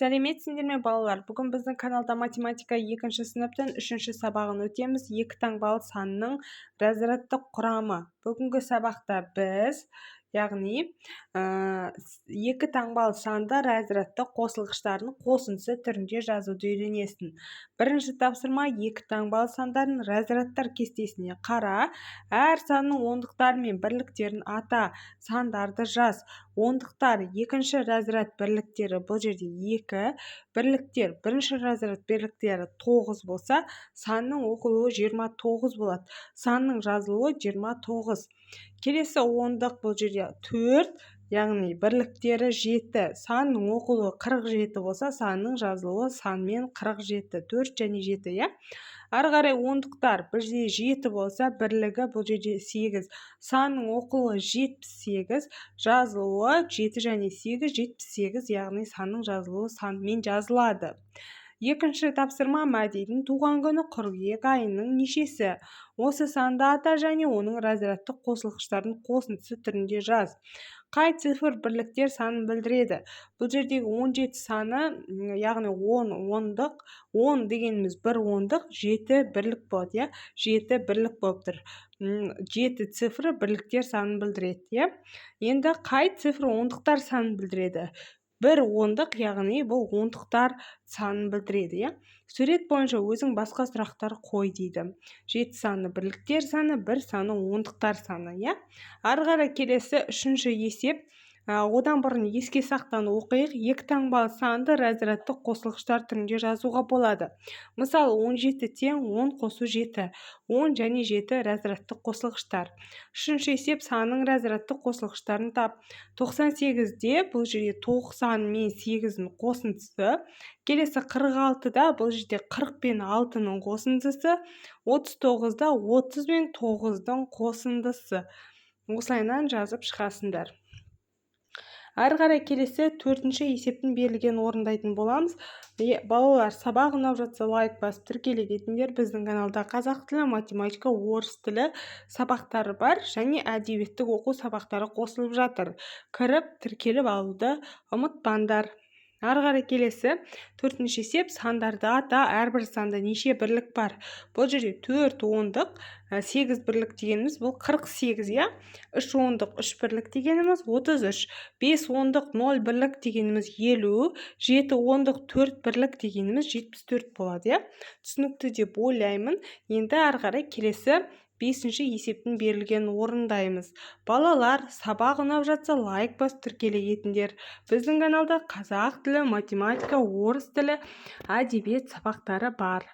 Сәлеметсіңдер ме балалар? Бүгін біздің каналда математика 2 сыныптың 3 сабағын өтеміз. Екі таңбалы санның разрядтық құрамы. Бүгінгі сабақта біз екі таңбалы санды разрядты қосылғыштардың қосындысы түрінде жазуды үйренесің. Бірінші тапсырма: екі таңбалы сандардың разрядтар кестесіне қара, әр санның ондықтары мен бірліктерін ата, сандарды жаз. Ондықтар екінші разряд бірліктері бұл жерде 2, бірліктер бірінші разряд бірліктері 9 болса, санның оқылуы 29 болады. Санның жазылуы 29. Келесі ондық бұл жерде 4, яғни бірліктері 7, санның оқылуы 47 болса, санның жазылуы санмен 47, 4 және 7, иә? Ары қарай ондықтар бірде 7 болса, бірлігі бұл жерде 8, санның оқылуы 78, жазылуы 7 және 8, 78, яғни санның жазылуы санмен жазылады. Екінші тапсырма: Мәдидің туған күні қыркүйек айының нешесі? Осы санды ата және оның разрядтық қосылғыштардың қосындысы түрінде жаз. Қай цифр бірліктер санын білдіреді? Бұл жердегі 17 саны, яғни 10 ондық, 10 дегеніміз 1 ондық, 7 бірлік болады, 7 бірлік болып тұр. 7 цифры бірліктер санын білдіреді. Енді қай цифр ондықтар санын білдіреді? 1 ондық, яғни бұл ондықтар санын білдіреді. Сурет бойынша өзің басқа сұрақтар қой дейді. 7 саны бірліктер саны, 1 саны ондықтар саны. Ары қарай келесі үшінші есеп. Одан бұрын еске сақтаны оқиық. Екі таңбалы санды разрядтық қосылғыштар түрінде жазуға болады. Мысалы, 17 тең 10 қосу 7. 10 және 7 разрядтық қосылғыштар. Үшінші есеп: санның разрядтық қосылғыштарын тап. 98-де бұл жерде 90 мен 8-дің қосындысы. Келесі 46-да бұл жерде 40 пен 6-ның қосындысы. 39-да 30 мен 9-дің қосындысы. Осылайынан жазып шығасыңдар. Ары қарай келесі төртінші есептің берілген орындайтын боламыз. Балалар, сабақ ұнап жатса лайк басып тіркеле кетіңдер. Біздің каналда қазақ тілі, математика, орыс тілі сабақтары бар және әдебиеттік оқу сабақтары қосылып жатыр. Кіріп тіркеліп алуды ұмытпаңдар. Ары қарай келесі төртінші есеп: сандарды ата. Әрбір санда неше бірлік бар? Бұл жерде 4 ондық, 8 бірлік дегеніміз бұл 48, 3 ондық, 3 бірлік дегеніміз 33, 5 ондық, 0 бірлік дегеніміз 50, 7 ондық, 4 бірлік дегеніміз 74 болады. Түсінікті деп ойлаймын. Енді ары қарай келесі бесінші есептің берілген орындаймыз. Балалар, сабақ ұнап жатса лайк басып тіркеле кетіңдер. Біздің каналда қазақ тілі, математика, орыс тілі, әдебиет сабақтары бар.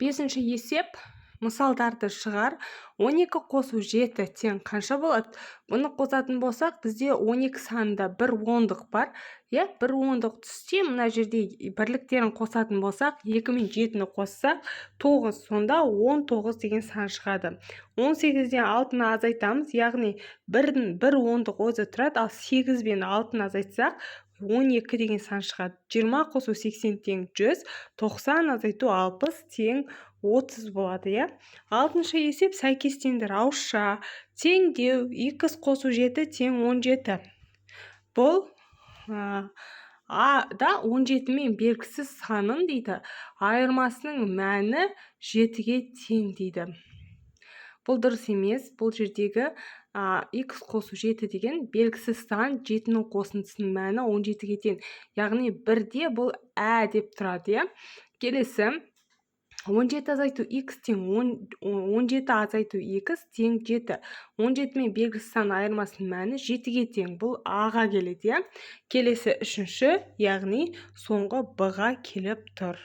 Бесінші есеп: мысалдарды шығар. 12 қосу 7 тең қанша болады? Бұны қосатын болсақ, бізде 12 санында 1 ондық бар. 1 ондық түссе, мына жерде бірліктерін қосатын болсақ, 2 мен 7-ні қоссақ, 9, сонда 19 деген сан шығады. 18-ден 6-ны азайтамыз, яғни 1 ондық өзі тұрады, ал 8 бен 6-ны азайтсақ, 12 деген сан шығады. 20 қосу 80 тең 100, 90 азайту 60 тең 30 болады. Алтыншы есеп: сәйкестендір. Ауызша. Теңдеу. 2 қосу 7 тең 17. Бұл да 17 мен белгісіз санын дейді. Айырмасының мәні 7-ге тең дейді. Бұл дұрыс емес. Бұл жердегі x қосу 7 деген белгісіз сан, 7-ның қосындысының мәні 17-ге тең. Яғни 1-де бұл деп тұрады. Келесі 17 азайту x тең 17 азайту x тең 7. 17 мен белгісіз сан айырмасының мәні 7-ге тең. Бұл a-ға келеді. Келесі үшінші, яғни соңғы b-ға келіп тұр.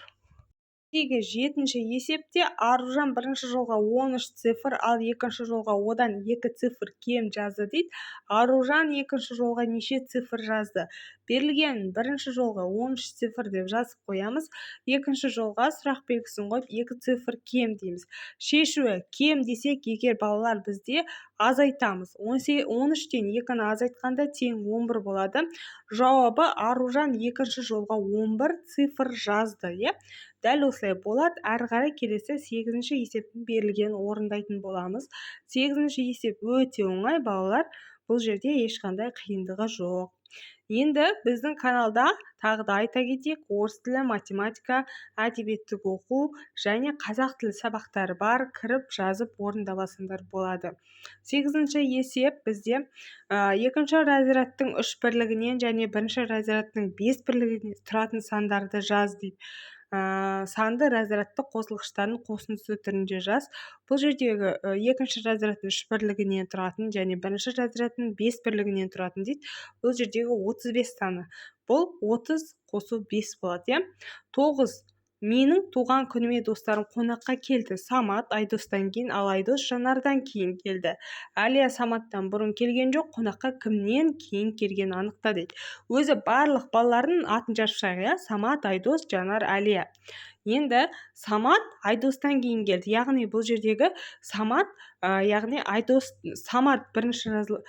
Жетінші есепте Аружан бірінші жолға 13 цифр, ал екінші жолға одан 2 цифр кем жазды дейді. Аружан екінші жолға неше цифр жазды? Берілген бірінші жолға 13 цифр деп жазып қоямыз. Екінші жолға сұрақ белгісін қойып 2 цифр кем дейміз. Шешуі: кем десек, егер балалар бізде азайтамыз. 13-тен 2-ні азайтқанда тең 11 болады. Жауабы: Аружан екінші жолға 11 цифр жазды. Дәл осылай болады. Әрі қарай келесі 8-ші есептің берілген орындайтын боламыз. 8-ші есеп өте оңай балалар. Бұл жерде ешқандай қиындығы жоқ. Енді біздің каналда тағы да айта кетейік, орыс тілі, математика, әдебиеттік оқу және қазақ тілі сабақтары бар. Кіріп жазып орындап алсаңдар болады. 8-ші есеп бізде екінші разрядтың 3 бірлігінен және бірінші разрядтың 5 бірлігінен тұратын сандарды жаз дейді. Санды разрядты қосылғыштардың қосындысы түрінде жаз. Бұл жердегі екінші разрядтың 3 бірлігінен тұратын және бірінші разрядтың 5 бірлігінен тұратын дейді. Бұл жердегі 35 саны. Бұл 30 қосу 5 болады. 9. Менің туған күніме достарым қонаққа келді. Самат Айдостан кейін, ал Айдос Жанардан кейін келді. Әлия Саматтан бұрын келген жоқ, қонаққа кімнен кейін келген анықта дейді. Өзі барлық балалардың атын жазып шығайық. Самат, Айдос, Жанар, Әлия. Енді Самат Айдостан кейін келді. Яғни бұл жердегі Самат, яғни Айдос, Самат бірінші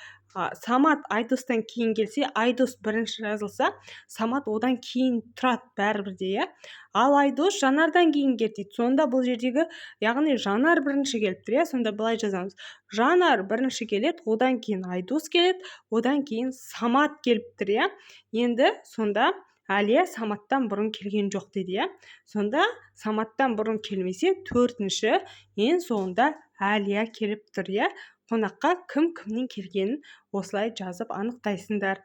Самат Айдостан кейін келсе, Айдос бірінші жазылса, Самат одан кейін тұрады бәрібір. Ал Айдос Жанардан кейін келді. Сонда бұл жердегі, яғни Жанар бірінші келіпті. Сонда былай жазамыз. Жанар бірінші келеді, одан кейін Айдос келеді, одан кейін Самат келіпті. Енді сонда Әлия Саматтан бұрын келген жоқ дейді. Сонда Саматтан бұрын келмесе, 4-ші ең соңында Әлия келіп тұр. Қонаққа кім-кімнен келгенін осылай жазып анықтайсыңдар.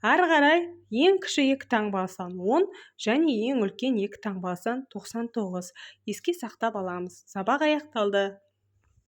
Ары қарай ең кіші 2 таңбалы сан 10 және ең үлкен 2 таңбалы сан 99. Еске сақтап аламыз. Сабақ аяқталды.